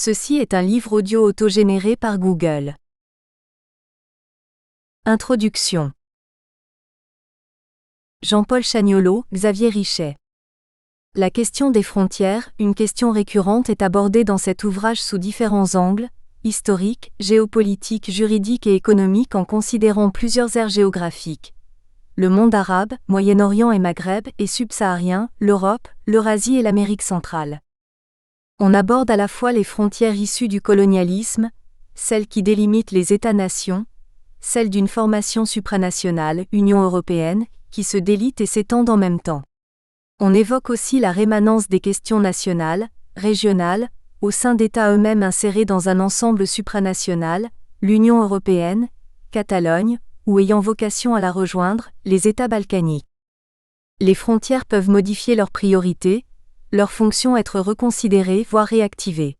Ceci est un livre audio autogénéré par Google. Introduction. Jean-Paul Chagnolot, Xavier Richet. La question des frontières, une question récurrente, est abordée dans cet ouvrage sous différents angles, historiques, géopolitiques, juridiques et économiques, en considérant plusieurs aires géographiques. Le monde arabe, Moyen-Orient et Maghreb, et subsaharien, l'Europe, l'Eurasie et l'Amérique centrale. On aborde à la fois les frontières issues du colonialisme, celles qui délimitent les États-nations, celles d'une formation supranationale, Union européenne, qui se délite et s'étend en même temps. On évoque aussi la rémanence des questions nationales, régionales, au sein d'États eux-mêmes insérés dans un ensemble supranational, l'Union européenne, Catalogne, ou ayant vocation à la rejoindre, les États balkaniques. Les frontières peuvent modifier leurs priorités, leur fonction être reconsidérée voire réactivée.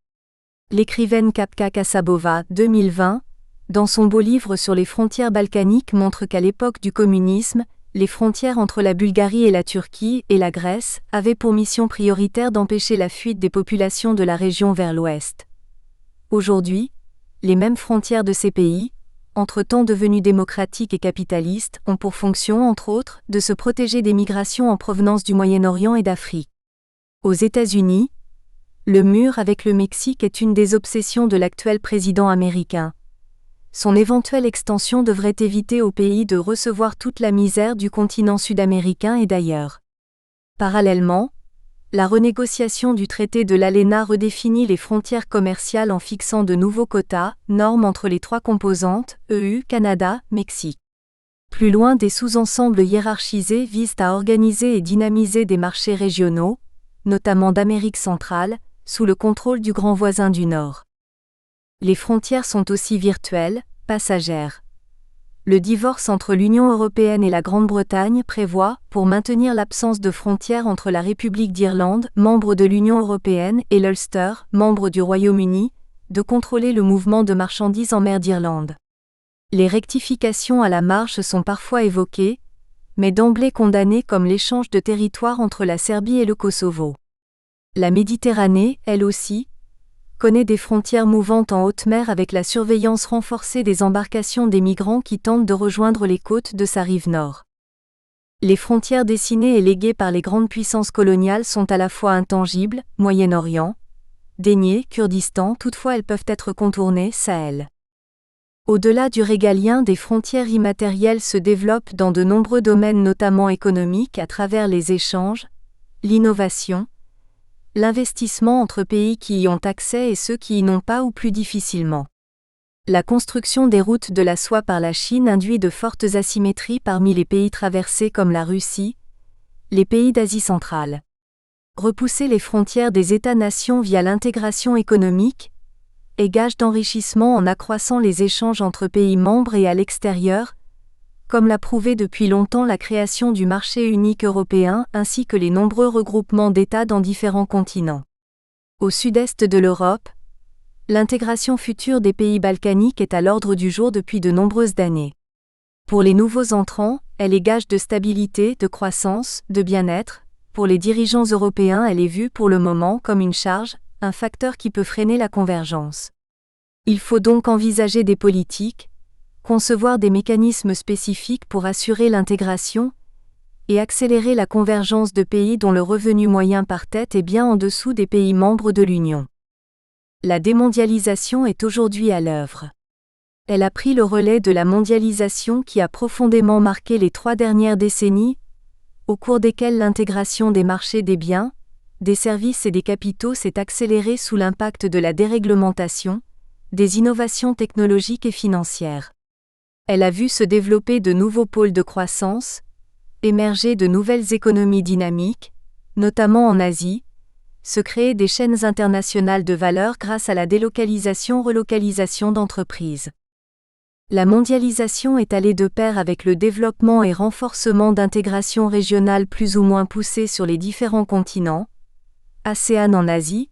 L'écrivaine Kapka Kasabova, 2020, dans son beau livre sur les frontières balkaniques, montre qu'à l'époque du communisme, les frontières entre la Bulgarie et la Turquie et la Grèce avaient pour mission prioritaire d'empêcher la fuite des populations de la région vers l'ouest. Aujourd'hui, les mêmes frontières de ces pays, entre-temps devenus démocratiques et capitalistes, ont pour fonction, entre autres, de se protéger des migrations en provenance du Moyen-Orient et d'Afrique. Aux États-Unis, le mur avec le Mexique est une des obsessions de l'actuel président américain. Son éventuelle extension devrait éviter au pays de recevoir toute la misère du continent sud-américain et d'ailleurs. Parallèlement, la renégociation du traité de l'ALENA redéfinit les frontières commerciales en fixant de nouveaux quotas, normes entre les trois composantes, EU, Canada, Mexique. Plus loin, des sous-ensembles hiérarchisés visent à organiser et dynamiser des marchés régionaux, notamment d'Amérique centrale, sous le contrôle du grand voisin du Nord. Les frontières sont aussi virtuelles, passagères. Le divorce entre l'Union européenne et la Grande-Bretagne prévoit, pour maintenir l'absence de frontières entre la République d'Irlande, membre de l'Union européenne, et l'Ulster, membre du Royaume-Uni, de contrôler le mouvement de marchandises en mer d'Irlande. Les rectifications à la marge sont parfois évoquées, mais d'emblée condamnées, comme l'échange de territoire entre la Serbie et le Kosovo. La Méditerranée, elle aussi, connaît des frontières mouvantes en haute mer avec la surveillance renforcée des embarcations des migrants qui tentent de rejoindre les côtes de sa rive nord. Les frontières dessinées et léguées par les grandes puissances coloniales sont à la fois intangibles, Moyen-Orient, déniées, Kurdistan, toutefois elles peuvent être contournées, Sahel. Au-delà du régalien, des frontières immatérielles se développent dans de nombreux domaines, notamment économiques, à travers les échanges, l'innovation, l'investissement entre pays qui y ont accès et ceux qui y n'ont pas ou plus difficilement. La construction des routes de la soie par la Chine induit de fortes asymétries parmi les pays traversés comme la Russie, les pays d'Asie centrale. Repousser les frontières des États-nations via l'intégration économique est gage d'enrichissement en accroissant les échanges entre pays membres et à l'extérieur, comme l'a prouvé depuis longtemps la création du marché unique européen ainsi que les nombreux regroupements d'États dans différents continents. Au sud-est de l'Europe, l'intégration future des pays balkaniques est à l'ordre du jour depuis de nombreuses années. Pour les nouveaux entrants, elle est gage de stabilité, de croissance, de bien-être. Pour les dirigeants européens, elle est vue pour le moment comme une charge, un facteur qui peut freiner la convergence. Il faut donc envisager des politiques, concevoir des mécanismes spécifiques pour assurer l'intégration et accélérer la convergence de pays dont le revenu moyen par tête est bien en dessous des pays membres de l'Union. La démondialisation est aujourd'hui à l'œuvre. Elle a pris le relais de la mondialisation qui a profondément marqué les 3 dernières décennies, au cours desquelles l'intégration des marchés des biens, des services et des capitaux s'est accélérée sous l'impact de la déréglementation, des innovations technologiques et financières. Elle a vu se développer de nouveaux pôles de croissance, émerger de nouvelles économies dynamiques, notamment en Asie, se créer des chaînes internationales de valeur grâce à la délocalisation-relocalisation d'entreprises. La mondialisation est allée de pair avec le développement et renforcement d'intégration régionale plus ou moins poussée sur les différents continents, ASEAN en Asie,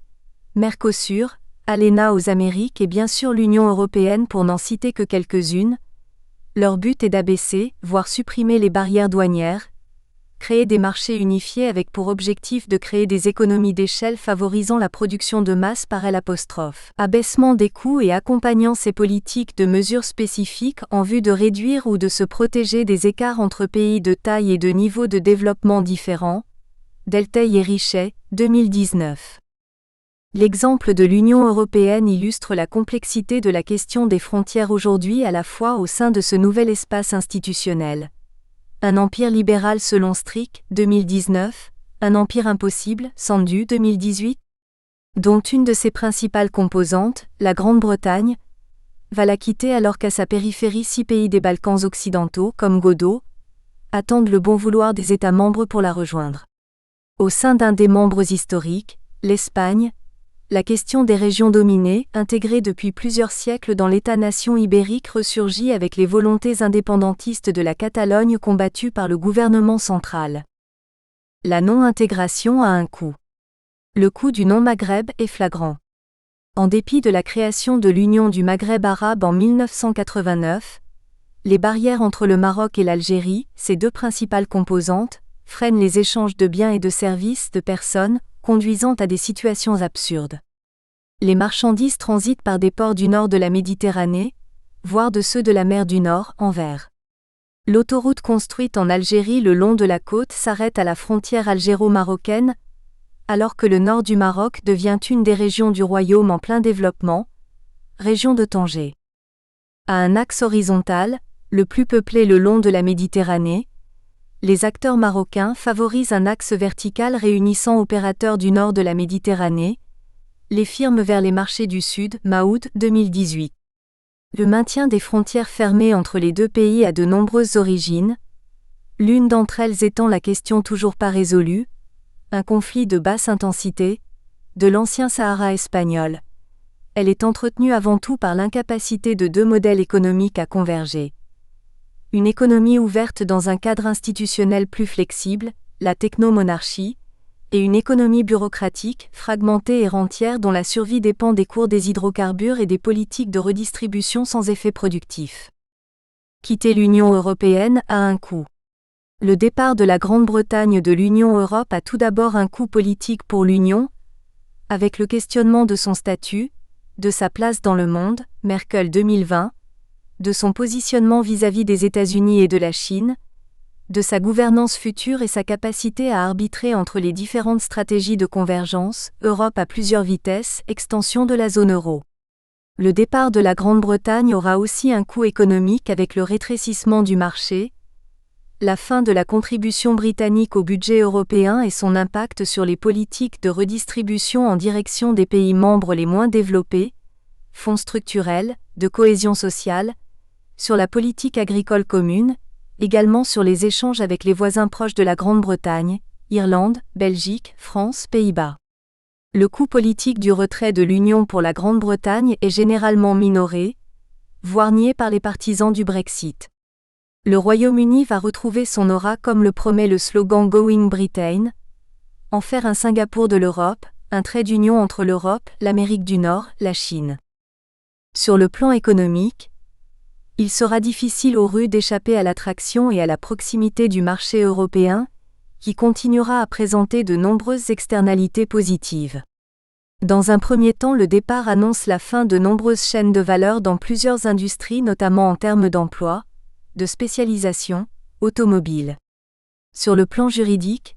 Mercosur, ALENA aux Amériques et bien sûr l'Union européenne pour n'en citer que quelques-unes. Leur but est d'abaisser, voire supprimer les barrières douanières, créer des marchés unifiés avec pour objectif de créer des économies d'échelle favorisant la production de masse par L', abaissement des coûts et accompagnant ces politiques de mesures spécifiques en vue de réduire ou de se protéger des écarts entre pays de taille et de niveau de développement différents. Delteil et Richet, 2019. L'exemple de l'Union européenne illustre la complexité de la question des frontières aujourd'hui à la fois au sein de ce nouvel espace institutionnel. Un empire libéral selon Strick, 2019, un empire impossible, Sandu, 2018, dont une de ses principales composantes, la Grande-Bretagne, va la quitter alors qu'à sa périphérie 6 pays des Balkans occidentaux, comme Godot, attendent le bon vouloir des États membres pour la rejoindre. Au sein d'un des membres historiques, l'Espagne, la question des régions dominées, intégrées depuis plusieurs siècles dans l'État-nation ibérique ressurgit avec les volontés indépendantistes de la Catalogne combattues par le gouvernement central. La non-intégration a un coût. Le coût du non-Maghreb est flagrant. En dépit de la création de l'Union du Maghreb arabe en 1989, les barrières entre le Maroc et l'Algérie, ses deux principales composantes, freinent les échanges de biens et de services de personnes, conduisant à des situations absurdes. Les marchandises transitent par des ports du nord de la Méditerranée, voire de ceux de la mer du Nord, envers. L'autoroute construite en Algérie le long de la côte s'arrête à la frontière algéro-marocaine, alors que le nord du Maroc devient une des régions du royaume en plein développement, région de Tanger. À un axe horizontal, le plus peuplé le long de la Méditerranée, les acteurs marocains favorisent un axe vertical réunissant opérateurs du nord de la Méditerranée, les firmes vers les marchés du sud, Maoud, 2018. Le maintien des frontières fermées entre les deux pays a de nombreuses origines, l'une d'entre elles étant la question toujours pas résolue, un conflit de basse intensité, de l'ancien Sahara espagnol. Elle est entretenue avant tout par l'incapacité de deux modèles économiques à converger. Une économie ouverte dans un cadre institutionnel plus flexible, la technomonarchie, et une économie bureaucratique, fragmentée et rentière dont la survie dépend des cours des hydrocarbures et des politiques de redistribution sans effet productif. Quitter l'Union européenne a un coût. Le départ de la Grande-Bretagne de l'Union Europe a tout d'abord un coût politique pour l'Union, avec le questionnement de son statut, de sa place dans le monde, Merkel 2020, de son positionnement vis-à-vis des États-Unis et de la Chine, de sa gouvernance future et sa capacité à arbitrer entre les différentes stratégies de convergence, Europe à plusieurs vitesses, extension de la zone euro. Le départ de la Grande-Bretagne aura aussi un coût économique avec le rétrécissement du marché, la fin de la contribution britannique au budget européen et son impact sur les politiques de redistribution en direction des pays membres les moins développés, fonds structurels, de cohésion sociale, sur la politique agricole commune, également sur les échanges avec les voisins proches de la Grande-Bretagne, Irlande, Belgique, France, Pays-Bas. Le coût politique du retrait de l'Union pour la Grande-Bretagne est généralement minoré, voire nié par les partisans du Brexit. Le Royaume-Uni va retrouver son aura comme le promet le slogan Going Britain, en faire un Singapour de l'Europe, un trait d'union entre l'Europe, l'Amérique du Nord, la Chine. Sur le plan économique, il sera difficile aux RU d'échapper à l'attraction et à la proximité du marché européen, qui continuera à présenter de nombreuses externalités positives. Dans un premier temps, le départ annonce la fin de nombreuses chaînes de valeur dans plusieurs industries, notamment en termes d'emploi, de spécialisation, automobile. Sur le plan juridique,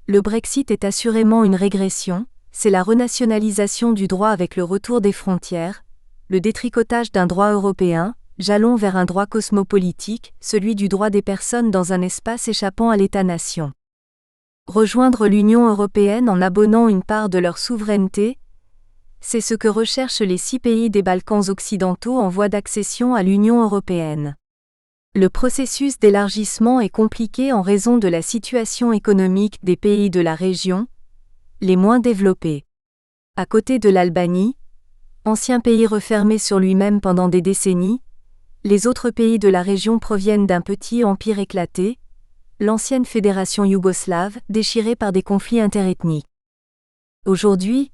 le Brexit est assurément une régression, c'est la renationalisation du droit avec le retour des frontières, le détricotage d'un droit européen, jalon vers un droit cosmopolitique, celui du droit des personnes dans un espace échappant à l'État-nation. Rejoindre l'Union européenne en abonnant une part de leur souveraineté, c'est ce que recherchent les 6 pays des Balkans occidentaux en voie d'accession à l'Union européenne. Le processus d'élargissement est compliqué en raison de la situation économique des pays de la région, les moins développés. À côté de l'Albanie, ancien pays refermé sur lui-même pendant des décennies, les autres pays de la région proviennent d'un petit empire éclaté, l'ancienne fédération yougoslave, déchirée par des conflits interethniques. Aujourd'hui,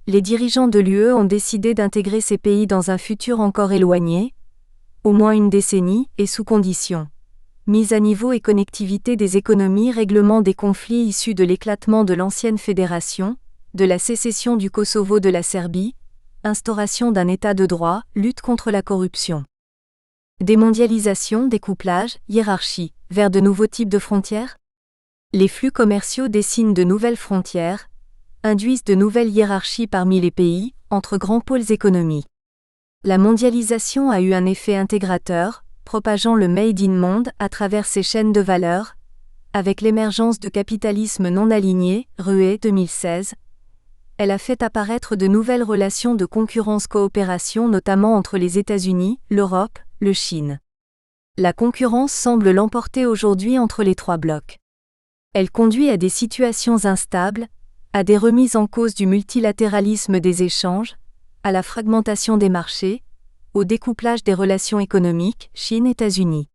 les dirigeants de l'UE ont décidé d'intégrer ces pays dans un futur encore éloigné, au moins une décennie, et sous conditions. mise à niveau et connectivité des économies, règlement des conflits issus de l'éclatement de l'ancienne fédération, de la sécession du Kosovo de la Serbie, instauration d'un état de droit, lutte contre la corruption. Démondialisation, découplage, hiérarchie, vers de nouveaux types de frontières? Les flux commerciaux dessinent de nouvelles frontières, induisent de nouvelles hiérarchies parmi les pays, entre grands pôles économiques. La mondialisation a eu un effet intégrateur, propageant le Made in Monde à travers ses chaînes de valeur, avec l'émergence de capitalisme non aligné, RUE 2016. Elle a fait apparaître de nouvelles relations de concurrence-coopération notamment entre les États-Unis, l'Europe, le Chine. La concurrence semble l'emporter aujourd'hui entre les trois blocs. Elle conduit à des situations instables, à des remises en cause du multilatéralisme des échanges, à la fragmentation des marchés, au découplage des relations économiques Chine-États-Unis.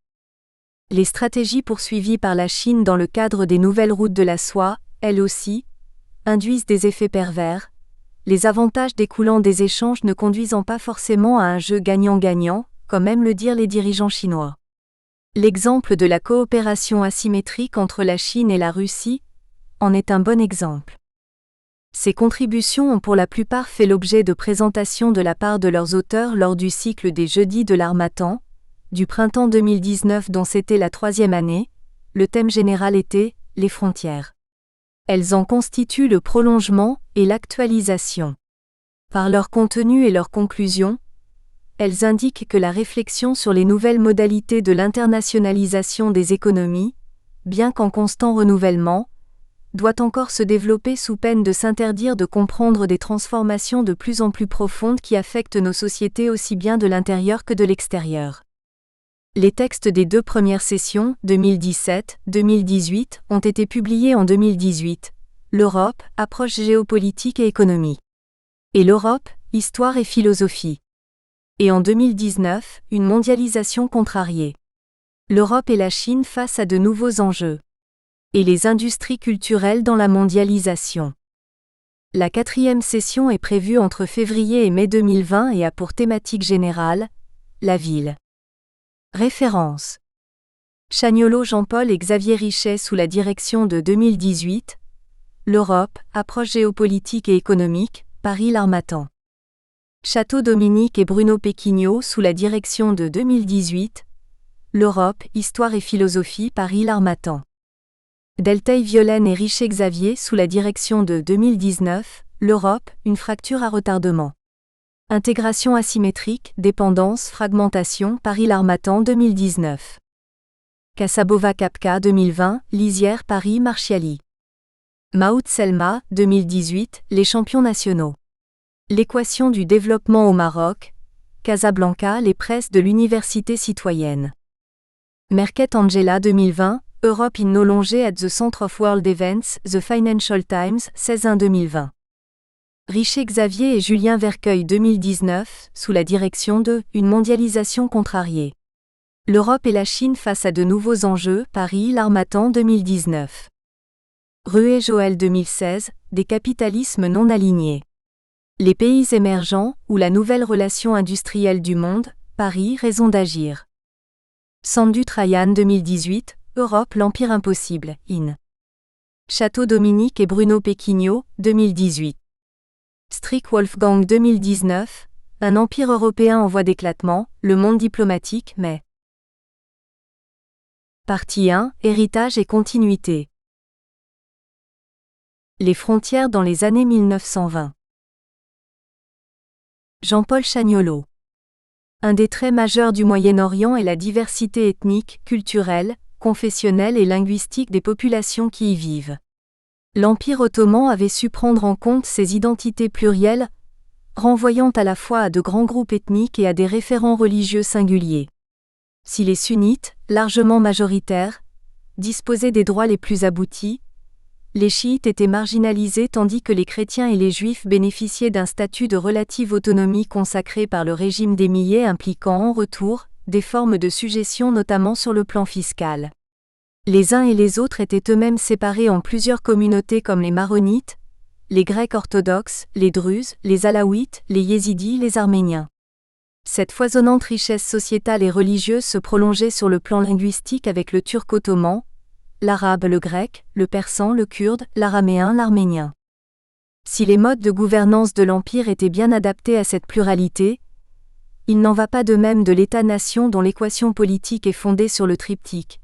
Les stratégies poursuivies par la Chine dans le cadre des nouvelles routes de la soie, elles aussi, induisent des effets pervers, les avantages découlant des échanges ne conduisant pas forcément à un jeu gagnant-gagnant, comme aiment le dire les dirigeants chinois. L'exemple de la coopération asymétrique entre la Chine et la Russie en est un bon exemple. Ces contributions ont pour la plupart fait l'objet de présentations de la part de leurs auteurs lors du cycle des Jeudis de l'Harmattan, du printemps 2019 dont c'était la 3e année. Le thème général était « Les frontières ». Elles en constituent le prolongement et l'actualisation. Par leur contenu et leurs conclusions, elles indiquent que la réflexion sur les nouvelles modalités de l'internationalisation des économies, bien qu'en constant renouvellement, doit encore se développer sous peine de s'interdire de comprendre des transformations de plus en plus profondes qui affectent nos sociétés aussi bien de l'intérieur que de l'extérieur. Les textes des 2 premières sessions, 2017-2018, ont été publiés en 2018. L'Europe, approche géopolitique et économique. Et l'Europe, histoire et philosophie. Et en 2019, une mondialisation contrariée. L'Europe et la Chine face à de nouveaux enjeux. Et les industries culturelles dans la mondialisation. La 4e session est prévue entre février et mai 2020 et a pour thématique générale la ville. Référence. Chagnolot Jean-Paul et Xavier Richet sous la direction de 2018. L'Europe, approche géopolitique et économique, Paris l'Harmattan. Château Dominique et Bruno Péquignot sous la direction de 2018. L'Europe, histoire et philosophie, Paris l'Harmattan. Delteil-Violaine et Richet-Xavier sous la direction de 2019. L'Europe, une fracture à retardement. Intégration asymétrique, dépendance, fragmentation, Paris l'Harmattan 2019. Casabova-Capca 2020, Lisière, Paris Marchiali. Maout Selma, 2018, Les champions nationaux. L'équation du développement au Maroc, Casablanca, les presses de l'Université citoyenne. Merket Angela 2020, Europe in no longer at the Centre of World Events, The Financial Times, 16/1/2020. Richet-Xavier et Julien Vercueil 2019, sous la direction de « Une mondialisation contrariée ». L'Europe et la Chine face à de nouveaux enjeux, Paris l'Harmattan 2019. Ruet Joël 2016, Des capitalismes non alignés. Les pays émergents, ou la nouvelle relation industrielle du monde, Paris raison d'agir. Sandu Trayan 2018, Europe l'empire impossible, in. Château Dominique et Bruno Péquignot, 2018. Strick Wolfgang 2019, Un empire européen en voie d'éclatement, le monde diplomatique, mai. Partie 1, Héritage et continuité. Les frontières dans les années 1920. Jean-Paul Chagnolot. Un des traits majeurs du Moyen-Orient est la diversité ethnique, culturelle, confessionnelle et linguistique des populations qui y vivent. L'Empire ottoman avait su prendre en compte ces identités plurielles, renvoyant à la fois à de grands groupes ethniques et à des référents religieux singuliers. Si les sunnites, largement majoritaires, disposaient des droits les plus aboutis, les chiites étaient marginalisés tandis que les chrétiens et les juifs bénéficiaient d'un statut de relative autonomie consacré par le régime d'émiyyés impliquant en retour des formes de sujétion notamment sur le plan fiscal. Les uns et les autres étaient eux-mêmes séparés en plusieurs communautés comme les Maronites, les Grecs orthodoxes, les Druzes, les Alaouites, les Yézidis, les Arméniens. Cette foisonnante richesse sociétale et religieuse se prolongeait sur le plan linguistique avec le turc ottoman, l'arabe, le grec, le persan, le kurde, l'araméen, l'arménien. Si les modes de gouvernance de l'Empire étaient bien adaptés à cette pluralité, il n'en va pas de même de l'État-nation dont l'équation politique est fondée sur le triptyque: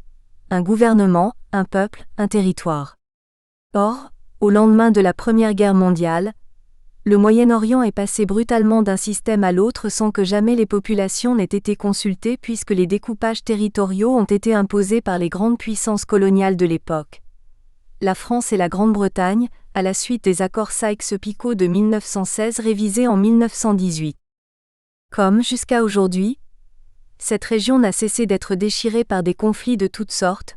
un gouvernement, un peuple, un territoire. Or, au lendemain de la Première Guerre mondiale, le Moyen-Orient est passé brutalement d'un système à l'autre sans que jamais les populations n'aient été consultées puisque les découpages territoriaux ont été imposés par les grandes puissances coloniales de l'époque. La France et la Grande-Bretagne, à la suite des accords Sykes-Picot de 1916 révisés en 1918. Comme jusqu'à aujourd'hui, cette région n'a cessé d'être déchirée par des conflits de toutes sortes.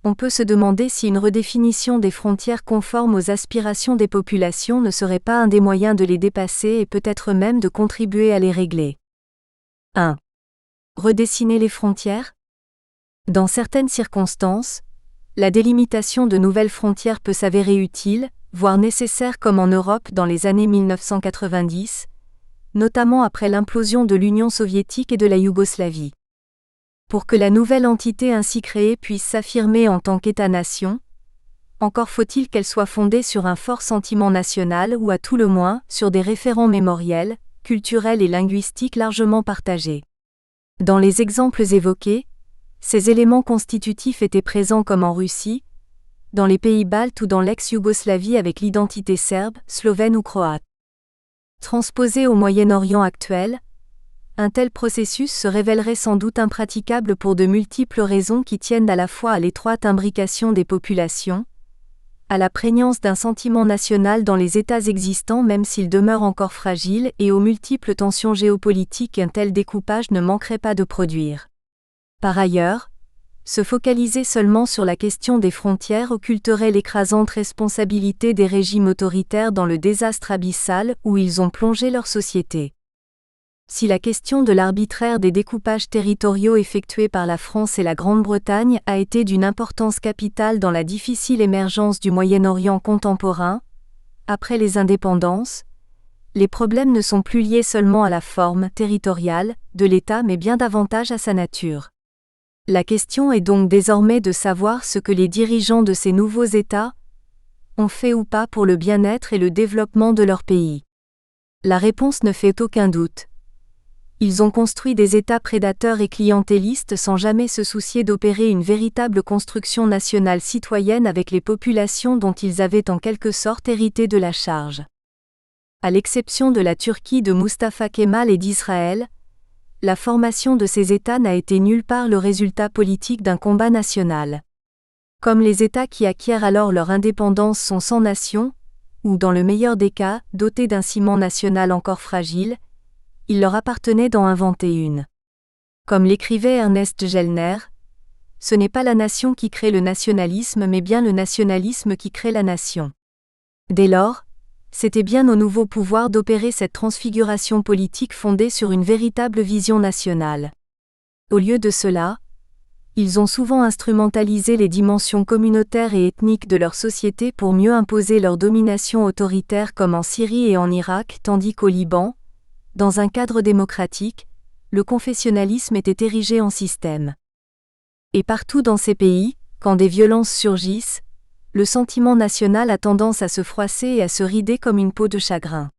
On peut se demander si une redéfinition des frontières conforme aux aspirations des populations ne serait pas un des moyens de les dépasser et peut-être même de contribuer à les régler. 1. Redessiner les frontières ? Dans certaines circonstances, la délimitation de nouvelles frontières peut s'avérer utile, voire nécessaire comme en Europe dans les années 1990, notamment après l'implosion de l'Union soviétique et de la Yougoslavie. Pour que la nouvelle entité ainsi créée puisse s'affirmer en tant qu'État-nation, encore faut-il qu'elle soit fondée sur un fort sentiment national ou à tout le moins sur des référents mémoriels, culturels et linguistiques largement partagés. Dans les exemples évoqués, ces éléments constitutifs étaient présents comme en Russie, dans les pays baltes ou dans l'ex-Yougoslavie avec l'identité serbe, slovène ou croate. Transposé au Moyen-Orient actuel, un tel processus se révélerait sans doute impraticable pour de multiples raisons qui tiennent à la fois à l'étroite imbrication des populations, à la prégnance d'un sentiment national dans les États existants même s'ils demeurent encore fragiles et aux multiples tensions géopolitiques qu'un tel découpage ne manquerait pas de produire. Par ailleurs, se focaliser seulement sur la question des frontières occulterait l'écrasante responsabilité des régimes autoritaires dans le désastre abyssal où ils ont plongé leur société. Si la question de l'arbitraire des découpages territoriaux effectués par la France et la Grande-Bretagne a été d'une importance capitale dans la difficile émergence du Moyen-Orient contemporain, après les indépendances, les problèmes ne sont plus liés seulement à la forme territoriale de l'État mais bien davantage à sa nature. La question est donc désormais de savoir ce que les dirigeants de ces nouveaux États ont fait ou pas pour le bien-être et le développement de leur pays. La réponse ne fait aucun doute. Ils ont construit des États prédateurs et clientélistes sans jamais se soucier d'opérer une véritable construction nationale citoyenne avec les populations dont ils avaient en quelque sorte hérité de la charge. À l'exception de la Turquie de Mustafa Kemal et d'Israël, la formation de ces États n'a été nulle part le résultat politique d'un combat national. Comme les États qui acquièrent alors leur indépendance sont sans nation, ou dans le meilleur des cas, dotés d'un ciment national encore fragile, il leur appartenait d'en inventer une. Comme l'écrivait Ernest Gellner, ce n'est pas la nation qui crée le nationalisme mais bien le nationalisme qui crée la nation. Dès lors, c'était bien au nouveau pouvoir d'opérer cette transfiguration politique fondée sur une véritable vision nationale. Au lieu de cela, ils ont souvent instrumentalisé les dimensions communautaires et ethniques de leur société pour mieux imposer leur domination autoritaire comme en Syrie et en Irak tandis qu'au Liban, dans un cadre démocratique, le confessionnalisme était érigé en système. Et partout dans ces pays, quand des violences surgissent, le sentiment national a tendance à se froisser et à se rider comme une peau de chagrin.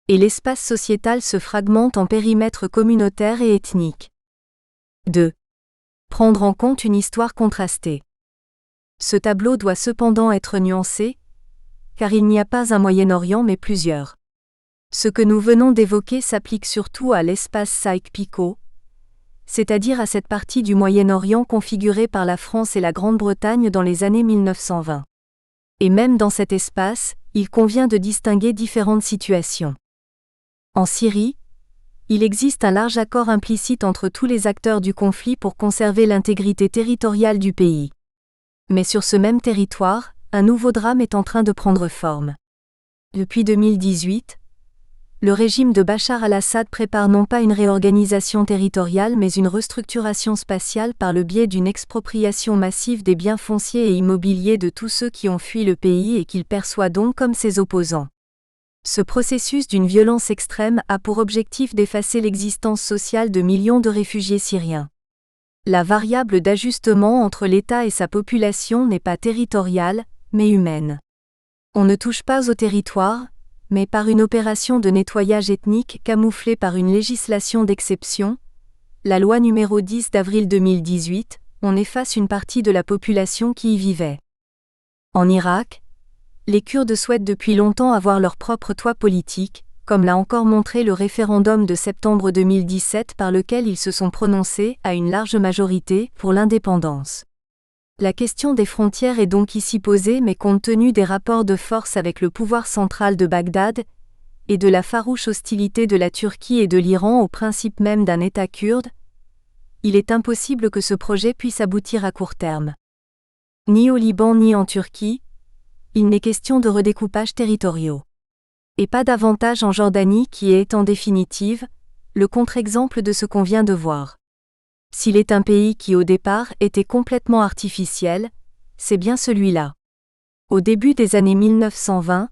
Et l'espace sociétal se fragmente en périmètres communautaires et ethniques. 2. Prendre en compte une histoire contrastée. Ce tableau doit cependant être nuancé, car il n'y a pas un Moyen-Orient mais plusieurs. Ce que nous venons d'évoquer s'applique surtout à l'espace Sykes-Picot, c'est-à-dire à cette partie du Moyen-Orient configurée par la France et la Grande-Bretagne dans les années 1920. Et même dans cet espace, il convient de distinguer différentes situations. En Syrie, il existe un large accord implicite entre tous les acteurs du conflit pour conserver l'intégrité territoriale du pays. Mais sur ce même territoire, un nouveau drame est en train de prendre forme. Depuis 2018, le régime de Bachar al-Assad prépare non pas une réorganisation territoriale mais une restructuration spatiale par le biais d'une expropriation massive des biens fonciers et immobiliers de tous ceux qui ont fui le pays et qu'il perçoit donc comme ses opposants. Ce processus d'une violence extrême a pour objectif d'effacer l'existence sociale de millions de réfugiés syriens. La variable d'ajustement entre l'État et sa population n'est pas territoriale, mais humaine. On ne touche pas au territoire, mais par une opération de nettoyage ethnique camouflée par une législation d'exception, la loi numéro 10 d'avril 2018, on efface une partie de la population qui y vivait. En Irak, les Kurdes souhaitent depuis longtemps avoir leur propre toit politique, comme l'a encore montré le référendum de septembre 2017 par lequel ils se sont prononcés, à une large majorité, pour l'indépendance. La question des frontières est donc ici posée, mais compte tenu des rapports de force avec le pouvoir central de Bagdad, et de la farouche hostilité de la Turquie et de l'Iran au principe même d'un État kurde, il est impossible que ce projet puisse aboutir à court terme. Ni au Liban ni en Turquie, il n'est question de redécoupage territoriaux. Et pas davantage en Jordanie qui est, en définitive, le contre-exemple de ce qu'on vient de voir. S'il est un pays qui au départ était complètement artificiel, c'est bien celui-là. Au début des années 1920,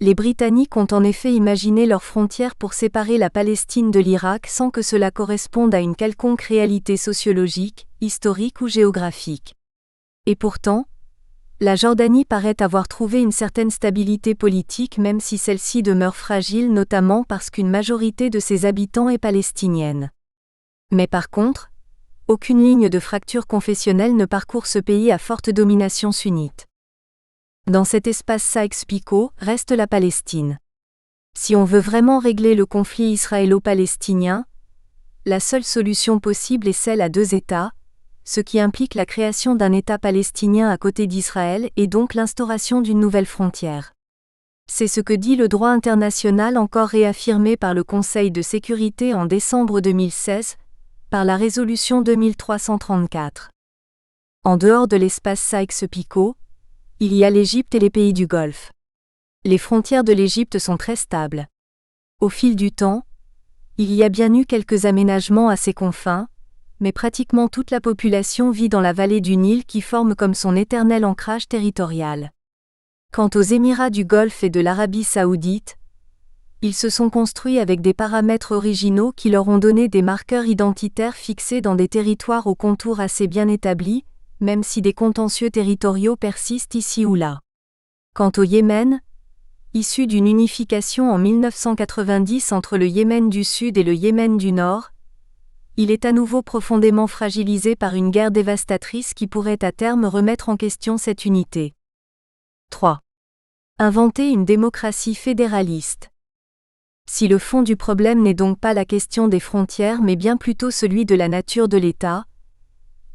les Britanniques ont en effet imaginé leurs frontières pour séparer la Palestine de l'Irak sans que cela corresponde à une quelconque réalité sociologique, historique ou géographique. Et pourtant, la Jordanie paraît avoir trouvé une certaine stabilité politique même si celle-ci demeure fragile notamment parce qu'une majorité de ses habitants est palestinienne. Mais par contre, aucune ligne de fracture confessionnelle ne parcourt ce pays à forte domination sunnite. Dans cet espace Sykes-Picot reste la Palestine. Si on veut vraiment régler le conflit israélo-palestinien, la seule solution possible est celle à deux États, ce qui implique la création d'un État palestinien à côté d'Israël et donc l'instauration d'une nouvelle frontière. C'est ce que dit le droit international encore réaffirmé par le Conseil de sécurité en décembre 2016, par la résolution 2334. En dehors de l'espace Sykes-Picot, il y a l'Égypte et les pays du Golfe. Les frontières de l'Égypte sont très stables. Au fil du temps, il y a bien eu quelques aménagements à ses confins, mais pratiquement toute la population vit dans la vallée du Nil qui forme comme son éternel ancrage territorial. Quant aux Émirats du Golfe et de l'Arabie saoudite, ils se sont construits avec des paramètres originaux qui leur ont donné des marqueurs identitaires fixés dans des territoires aux contours assez bien établis, même si des contentieux territoriaux persistent ici ou là. Quant au Yémen, issu d'une unification en 1990 entre le Yémen du Sud et le Yémen du Nord, il est à nouveau profondément fragilisé par une guerre dévastatrice qui pourrait à terme remettre en question cette unité. 3. Inventer une démocratie fédéraliste. Si le fond du problème n'est donc pas la question des frontières mais bien plutôt celui de la nature de l'État,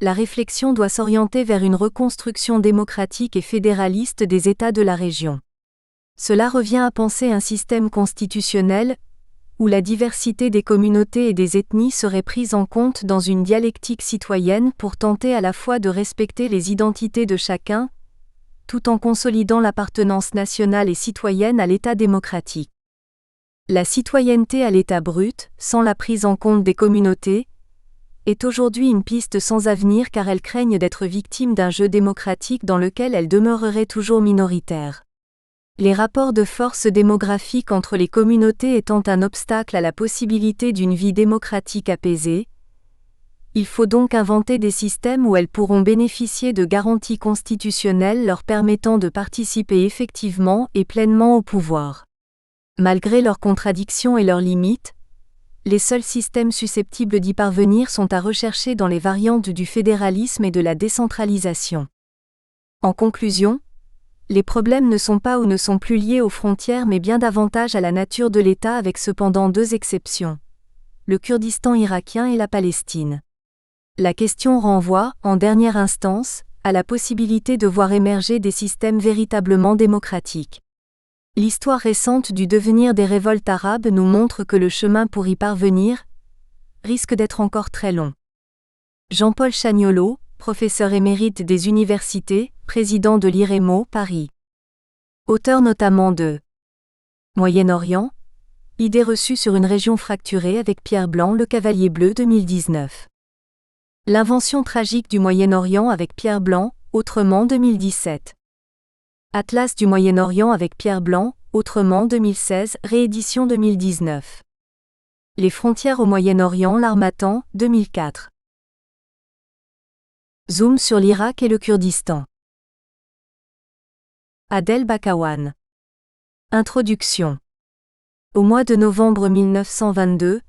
la réflexion doit s'orienter vers une reconstruction démocratique et fédéraliste des États de la région. Cela revient à penser un système constitutionnel où la diversité des communautés et des ethnies serait prise en compte dans une dialectique citoyenne pour tenter à la fois de respecter les identités de chacun, tout en consolidant l'appartenance nationale et citoyenne à l'État démocratique. La citoyenneté à l'état brut, sans la prise en compte des communautés, est aujourd'hui une piste sans avenir car elles craignent d'être victimes d'un jeu démocratique dans lequel elles demeureraient toujours minoritaires. Les rapports de force démographiques entre les communautés étant un obstacle à la possibilité d'une vie démocratique apaisée, il faut donc inventer des systèmes où elles pourront bénéficier de garanties constitutionnelles leur permettant de participer effectivement et pleinement au pouvoir. Malgré leurs contradictions et leurs limites, les seuls systèmes susceptibles d'y parvenir sont à rechercher dans les variantes du fédéralisme et de la décentralisation. En conclusion, les problèmes ne sont pas ou ne sont plus liés aux frontières mais bien davantage à la nature de l'État avec cependant deux exceptions, le Kurdistan irakien et la Palestine. La question renvoie, en dernière instance, à la possibilité de voir émerger des systèmes véritablement démocratiques. L'histoire récente du devenir des révoltes arabes nous montre que le chemin pour y parvenir risque d'être encore très long. Jean-Paul Chagnolot, professeur émérite des universités, président de l'IREMO, Paris. Auteur notamment de Moyen-Orient, idées reçues sur une région fracturée avec Pierre Blanc, Le Cavalier Bleu 2019. L'invention tragique du Moyen-Orient avec Pierre Blanc, Autrement 2017. Atlas du Moyen-Orient avec Pierre Blanc, Autrement 2016, réédition 2019. Les frontières au Moyen-Orient, l'Harmattan, 2004. Zoom sur l'Irak et le Kurdistan. Adel Bakawan. Introduction. Au mois de novembre 1922,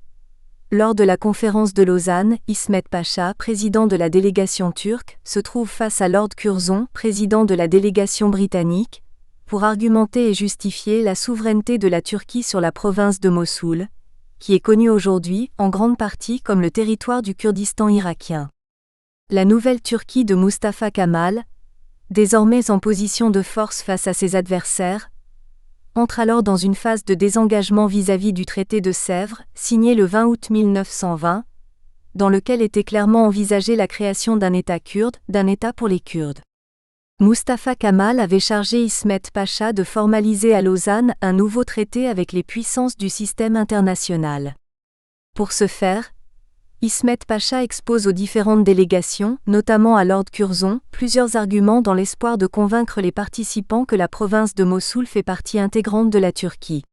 lors de la conférence de Lausanne, İsmet Pacha, président de la délégation turque, se trouve face à Lord Curzon, président de la délégation britannique, pour argumenter et justifier la souveraineté de la Turquie sur la province de Mossoul, qui est connue aujourd'hui, en grande partie comme le territoire du Kurdistan irakien. La nouvelle Turquie de Mustafa Kemal, désormais en position de force face à ses adversaires, entre alors dans une phase de désengagement vis-à-vis du traité de Sèvres, signé le 20 août 1920, dans lequel était clairement envisagée la création d'un État kurde, d'un État pour les Kurdes. Mustafa Kemal avait chargé İsmet Pacha de formaliser à Lausanne un nouveau traité avec les puissances du système international. Pour ce faire, İsmet Pacha expose aux différentes délégations, notamment à Lord Curzon, plusieurs arguments dans l'espoir de convaincre les participants que la province de Mossoul fait partie intégrante de la Turquie.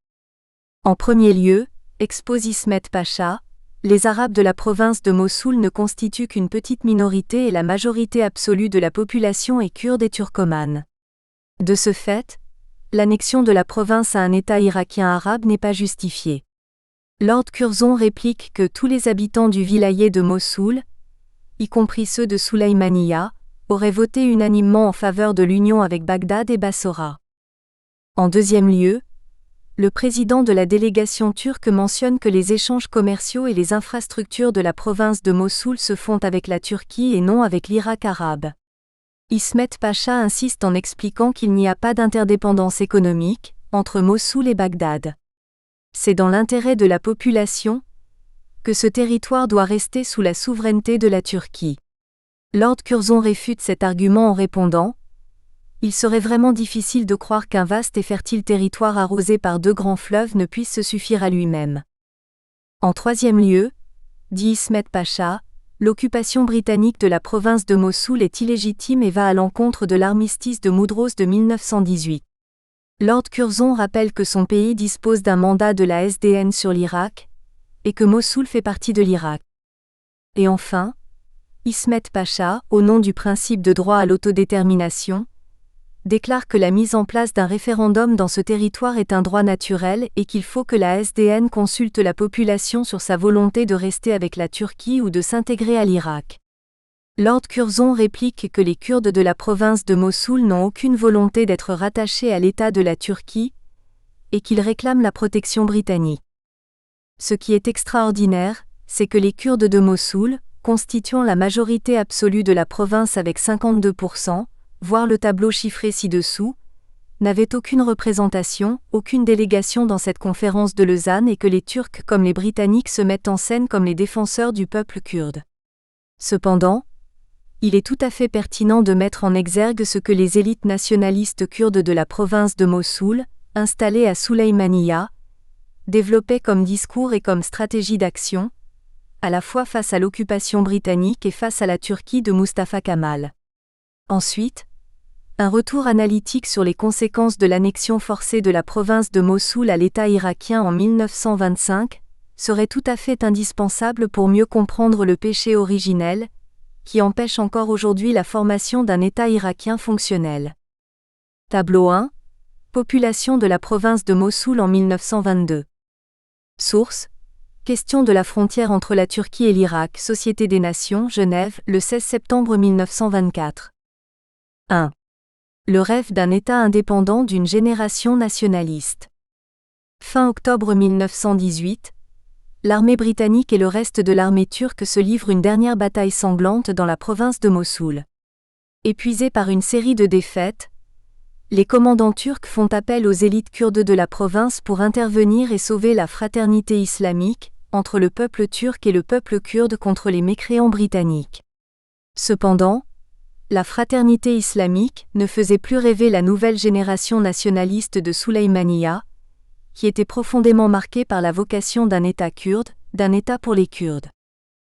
En premier lieu, expose İsmet Pacha, les Arabes de la province de Mossoul ne constituent qu'une petite minorité et la majorité absolue de la population est kurde et turcomane. De ce fait, l'annexion de la province à un État irakien arabe n'est pas justifiée. Lord Curzon réplique que tous les habitants du vilayet de Mossoul, y compris ceux de Souleymaniya, auraient voté unanimement en faveur de l'union avec Bagdad et Bassora. En deuxième lieu, le président de la délégation turque mentionne que les échanges commerciaux et les infrastructures de la province de Mossoul se font avec la Turquie et non avec l'Irak arabe. İsmet Pacha insiste en expliquant qu'il n'y a pas d'interdépendance économique entre Mossoul et Bagdad. C'est dans l'intérêt de la population que ce territoire doit rester sous la souveraineté de la Turquie. Lord Curzon réfute cet argument en répondant: il serait vraiment difficile de croire qu'un vaste et fertile territoire arrosé par deux grands fleuves ne puisse se suffire à lui-même. En troisième lieu, dit İsmet Pacha, l'occupation britannique de la province de Mossoul est illégitime et va à l'encontre de l'armistice de Mudros de 1918. Lord Curzon rappelle que son pays dispose d'un mandat de la SDN sur l'Irak, et que Mossoul fait partie de l'Irak. Et enfin, İsmet Pacha, au nom du principe de droit à l'autodétermination, déclare que la mise en place d'un référendum dans ce territoire est un droit naturel et qu'il faut que la SDN consulte la population sur sa volonté de rester avec la Turquie ou de s'intégrer à l'Irak. Lord Curzon réplique que les Kurdes de la province de Mossoul n'ont aucune volonté d'être rattachés à l'État de la Turquie et qu'ils réclament la protection britannique. Ce qui est extraordinaire, c'est que les Kurdes de Mossoul, constituant la majorité absolue de la province avec 52%, voir le tableau chiffré ci-dessous, n'avaient aucune représentation, aucune délégation dans cette conférence de Lausanne et que les Turcs comme les Britanniques se mettent en scène comme les défenseurs du peuple kurde. Cependant, il est tout à fait pertinent de mettre en exergue ce que les élites nationalistes kurdes de la province de Mossoul, installées à Souleymaniya, développaient comme discours et comme stratégie d'action, à la fois face à l'occupation britannique et face à la Turquie de Mustafa Kemal. Ensuite, un retour analytique sur les conséquences de l'annexion forcée de la province de Mossoul à l'État irakien en 1925 serait tout à fait indispensable pour mieux comprendre le péché originel, qui empêche encore aujourd'hui la formation d'un État irakien fonctionnel. Tableau 1. Population de la province de Mossoul en 1922. Source. Question de la frontière entre la Turquie et l'Irak, Société des Nations, Genève, le 16 septembre 1924. 1. Le rêve d'un État indépendant d'une génération nationaliste. Fin octobre 1918, l'armée britannique et le reste de l'armée turque se livrent une dernière bataille sanglante dans la province de Mossoul. Épuisés par une série de défaites, les commandants turcs font appel aux élites kurdes de la province pour intervenir et sauver la fraternité islamique entre le peuple turc et le peuple kurde contre les mécréants britanniques. Cependant, la fraternité islamique ne faisait plus rêver la nouvelle génération nationaliste de Souleymaniya, qui était profondément marquée par la vocation d'un État kurde, d'un État pour les Kurdes.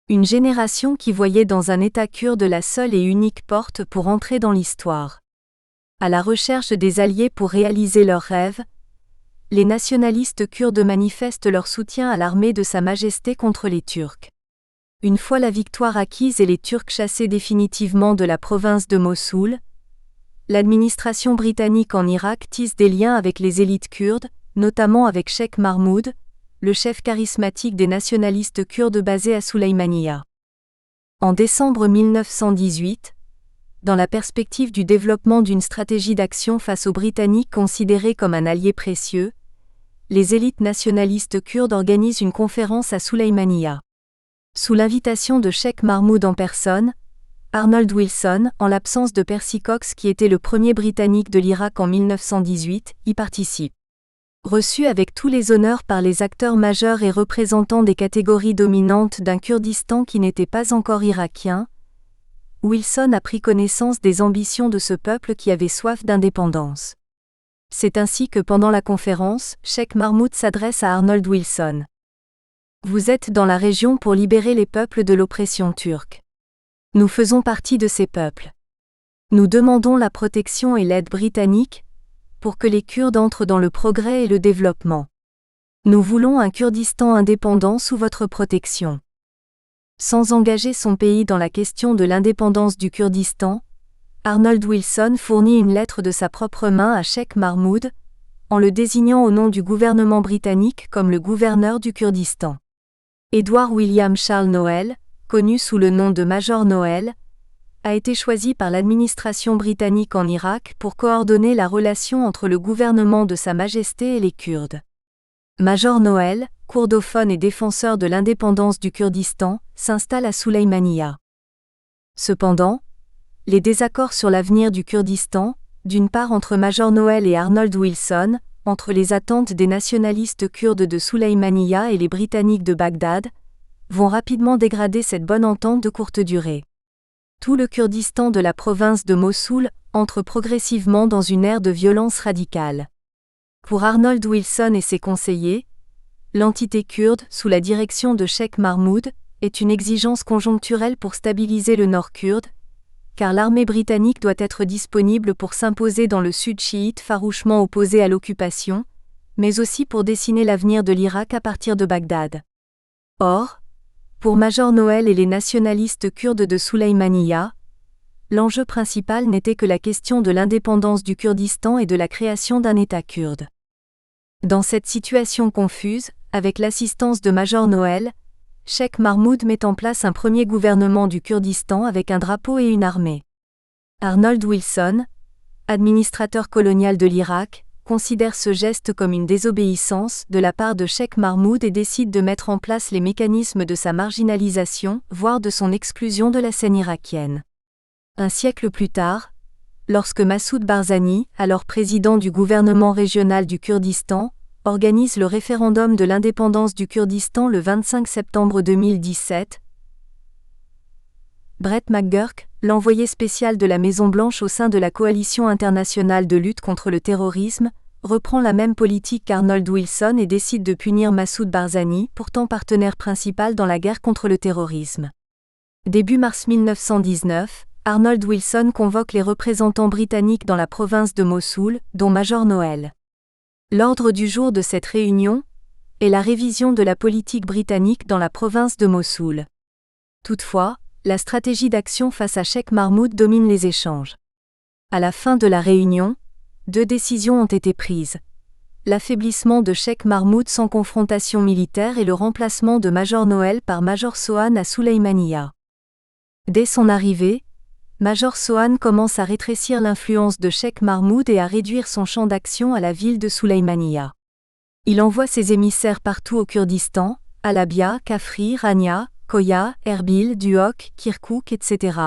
Une génération qui voyait dans un État kurde la seule et unique porte pour entrer dans l'histoire. À la recherche des alliés pour réaliser leurs rêves, les nationalistes kurdes manifestent leur soutien à l'armée de Sa Majesté contre les Turcs. Une fois la victoire acquise et les Turcs chassés définitivement de la province de Mossoul, l'administration britannique en Irak tisse des liens avec les élites kurdes, notamment avec Cheikh Mahmoud, le chef charismatique des nationalistes kurdes basé à Soulaïmaniya. En décembre 1918, dans la perspective du développement d'une stratégie d'action face aux Britanniques considérés comme un allié précieux, les élites nationalistes kurdes organisent une conférence à Soulaïmaniya. Sous l'invitation de Cheikh Mahmoud en personne, Arnold Wilson, en l'absence de Percy Cox qui était le premier Britannique de l'Irak en 1918, y participe. Reçu avec tous les honneurs par les acteurs majeurs et représentants des catégories dominantes d'un Kurdistan qui n'était pas encore irakien, Wilson a pris connaissance des ambitions de ce peuple qui avait soif d'indépendance. C'est ainsi que pendant la conférence, Cheikh Mahmoud s'adresse à Arnold Wilson. Vous êtes dans la région pour libérer les peuples de l'oppression turque. Nous faisons partie de ces peuples. Nous demandons la protection et l'aide britannique pour que les Kurdes entrent dans le progrès et le développement. Nous voulons un Kurdistan indépendant sous votre protection. Sans engager son pays dans la question de l'indépendance du Kurdistan, Arnold Wilson fournit une lettre de sa propre main à Cheikh Mahmoud, en le désignant au nom du gouvernement britannique comme le gouverneur du Kurdistan. Edward William Charles Noel, connu sous le nom de Major Noel, a été choisi par l'administration britannique en Irak pour coordonner la relation entre le gouvernement de Sa Majesté et les Kurdes. Major Noel, kurdophone et défenseur de l'indépendance du Kurdistan, s'installe à Soulaïmaniya. Cependant, les désaccords sur l'avenir du Kurdistan, d'une part entre Major Noel et Arnold Wilson, entre les attentes des nationalistes kurdes de Soulaïmaniya et les Britanniques de Bagdad, vont rapidement dégrader cette bonne entente de courte durée. Tout le Kurdistan de la province de Mossoul entre progressivement dans une ère de violence radicale. Pour Arnold Wilson et ses conseillers, l'entité kurde, sous la direction de Cheikh Mahmoud, est une exigence conjoncturelle pour stabiliser le nord kurde, car l'armée britannique doit être disponible pour s'imposer dans le sud chiite farouchement opposé à l'occupation, mais aussi pour dessiner l'avenir de l'Irak à partir de Bagdad. Or, pour Major Noel et les nationalistes kurdes de Soulaïmaniya, l'enjeu principal n'était que la question de l'indépendance du Kurdistan et de la création d'un État kurde. Dans cette situation confuse, avec l'assistance de Major Noel, Cheikh Mahmoud met en place un premier gouvernement du Kurdistan avec un drapeau et une armée. Arnold Wilson, administrateur colonial de l'Irak, considère ce geste comme une désobéissance de la part de Cheikh Mahmoud et décide de mettre en place les mécanismes de sa marginalisation, voire de son exclusion de la scène irakienne. Un siècle plus tard, lorsque Massoud Barzani, alors président du gouvernement régional du Kurdistan, organise le référendum de l'indépendance du Kurdistan le 25 septembre 2017, Brett McGurk, l'envoyé spécial de la Maison-Blanche au sein de la coalition internationale de lutte contre le terrorisme, reprend la même politique qu'Arnold Wilson et décide de punir Massoud Barzani, pourtant partenaire principal dans la guerre contre le terrorisme. Début mars 1919, Arnold Wilson convoque les représentants britanniques dans la province de Mossoul, dont Major Noel. L'ordre du jour de cette réunion est la révision de la politique britannique dans la province de Mossoul. Toutefois, la stratégie d'action face à Cheikh Mahmoud domine les échanges. À la fin de la réunion, 2 décisions ont été prises. L'affaiblissement de Cheikh Mahmoud sans confrontation militaire et le remplacement de Major Noel par Major Sohan à Soulaïmaniya. Dès son arrivée, Major Sohan commence à rétrécir l'influence de Cheikh Mahmoud et à réduire son champ d'action à la ville de Soulaïmaniya. Il envoie ses émissaires partout au Kurdistan, Halabja, Kafri, Rania, Koya, Erbil, Duhok, Kirkouk, etc.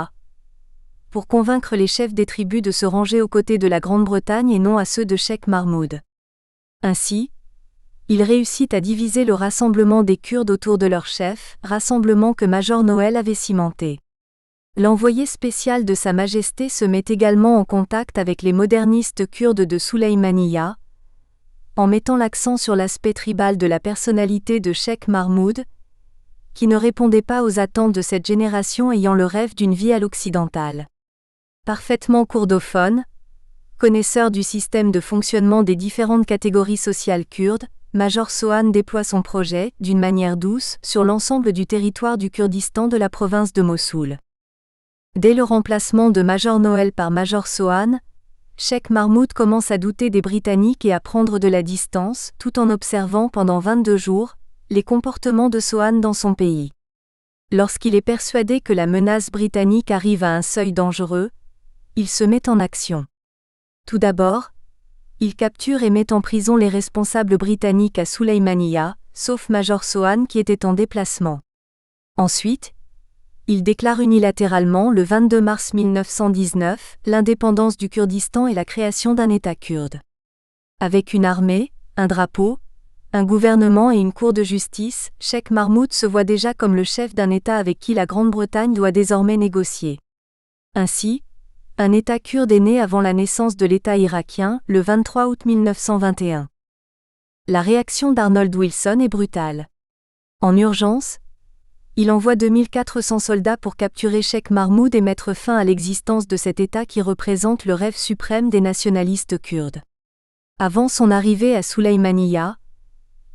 pour convaincre les chefs des tribus de se ranger aux côtés de la Grande-Bretagne et non à ceux de Cheikh Mahmoud. Ainsi, il réussit à diviser le rassemblement des Kurdes autour de leur chef, rassemblement que Major Noel avait cimenté. L'envoyé spécial de Sa Majesté se met également en contact avec les modernistes kurdes de Soulaïmaniya, en mettant l'accent sur l'aspect tribal de la personnalité de Cheikh Mahmoud, qui ne répondait pas aux attentes de cette génération ayant le rêve d'une vie à l'occidentale. Parfaitement kurdophone, Connaisseur du système de fonctionnement des différentes catégories sociales kurdes, Major Sohan déploie son projet, d'une manière douce, sur l'ensemble du territoire du Kurdistan de la province de Mossoul. Dès le remplacement de Major Noel par Major Sohan, Cheikh Mahmoud commence à douter des Britanniques et à prendre de la distance, tout en observant pendant 22 jours les comportements de Sohan dans son pays. Lorsqu'il est persuadé que la menace britannique arrive à un seuil dangereux, il se met en action. Tout d'abord, il capture et met en prison les responsables britanniques à Soulaïmaniya, sauf Major Sohan qui était en déplacement. Ensuite, il déclare unilatéralement le 22 mars 1919 l'indépendance du Kurdistan et la création d'un État kurde. Avec une armée, un drapeau, un gouvernement et une cour de justice, Cheikh Mahmoud se voit déjà comme le chef d'un État avec qui la Grande-Bretagne doit désormais négocier. Ainsi, un État kurde est né avant la naissance de l'État irakien, le 23 août 1921. La réaction d'Arnold Wilson est brutale. En urgence, il envoie 2400 soldats pour capturer Cheikh Mahmoud et mettre fin à l'existence de cet État qui représente le rêve suprême des nationalistes kurdes. Avant son arrivée à Soulaïmaniya,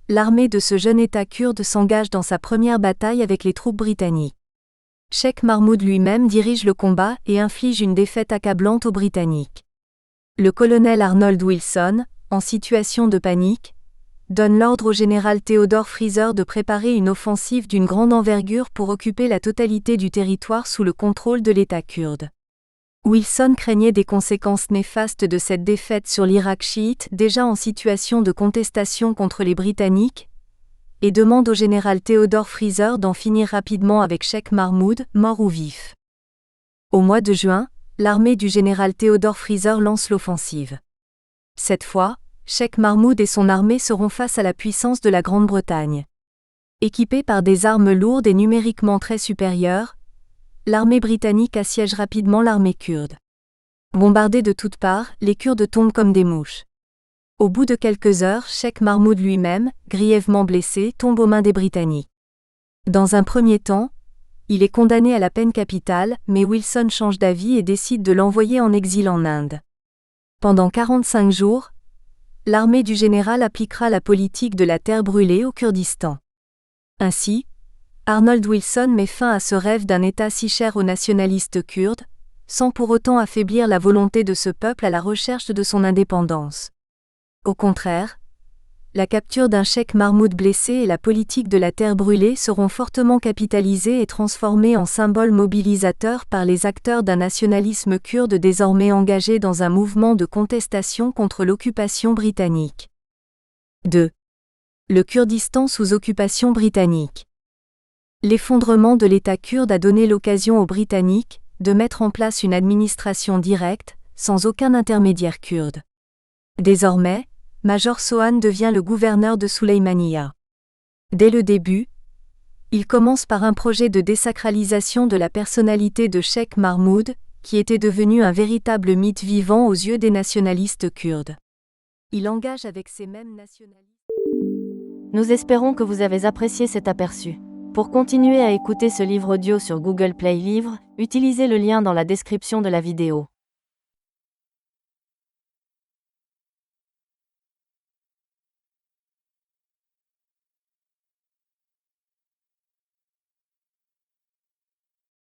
l'armée de ce jeune État kurde s'engage dans sa première bataille avec les troupes britanniques. Cheikh Mahmoud lui-même dirige le combat et inflige une défaite accablante aux Britanniques. Le colonel Arnold Wilson, en situation de panique, donne l'ordre au général Theodore Freezer de préparer une offensive d'une grande envergure pour occuper la totalité du territoire sous le contrôle de l'État kurde. Wilson craignait des conséquences néfastes de cette défaite sur l'Irak chiite déjà en situation de contestation contre les Britanniques, et demande au général Theodore Freezer d'en finir rapidement avec Cheikh Mahmoud, mort ou vif. Au mois de juin, l'armée du général Theodore Freezer lance l'offensive. Cette fois, Cheikh Mahmoud et son armée seront face à la puissance de la Grande-Bretagne. Équipée par des armes lourdes et numériquement très supérieures, l'armée britannique assiège rapidement l'armée kurde. Bombardés de toutes parts, les Kurdes tombent comme des mouches. Au bout de quelques heures, Cheikh Mahmoud lui-même, grièvement blessé, tombe aux mains des Britanniques. Dans un premier temps, il est condamné à la peine capitale, mais Wilson change d'avis et décide de l'envoyer en exil en Inde. Pendant 45 jours, l'armée du général appliquera la politique de la terre brûlée au Kurdistan. Ainsi, Arnold Wilson met fin à ce rêve d'un État si cher aux nationalistes kurdes, sans pour autant affaiblir la volonté de ce peuple à la recherche de son indépendance. Au contraire, la capture d'un Cheikh Mahmoud blessé et la politique de la terre brûlée seront fortement capitalisées et transformées en symboles mobilisateurs par les acteurs d'un nationalisme kurde désormais engagé dans un mouvement de contestation contre l'occupation britannique. 2. Le Kurdistan sous occupation britannique. L'effondrement de l'État kurde a donné l'occasion aux Britanniques de mettre en place une administration directe, sans aucun intermédiaire kurde. Désormais, Major Sohan devient le gouverneur de Soulaïmaniya. Dès le début, il commence par un projet de désacralisation de la personnalité de Cheikh Mahmoud, qui était devenu un véritable mythe vivant aux yeux des nationalistes kurdes. Il engage avec ces mêmes nationalistes. Nous espérons que vous avez apprécié cet aperçu. Pour continuer à écouter ce livre audio sur Google Play Livres, utilisez le lien dans la description de la vidéo.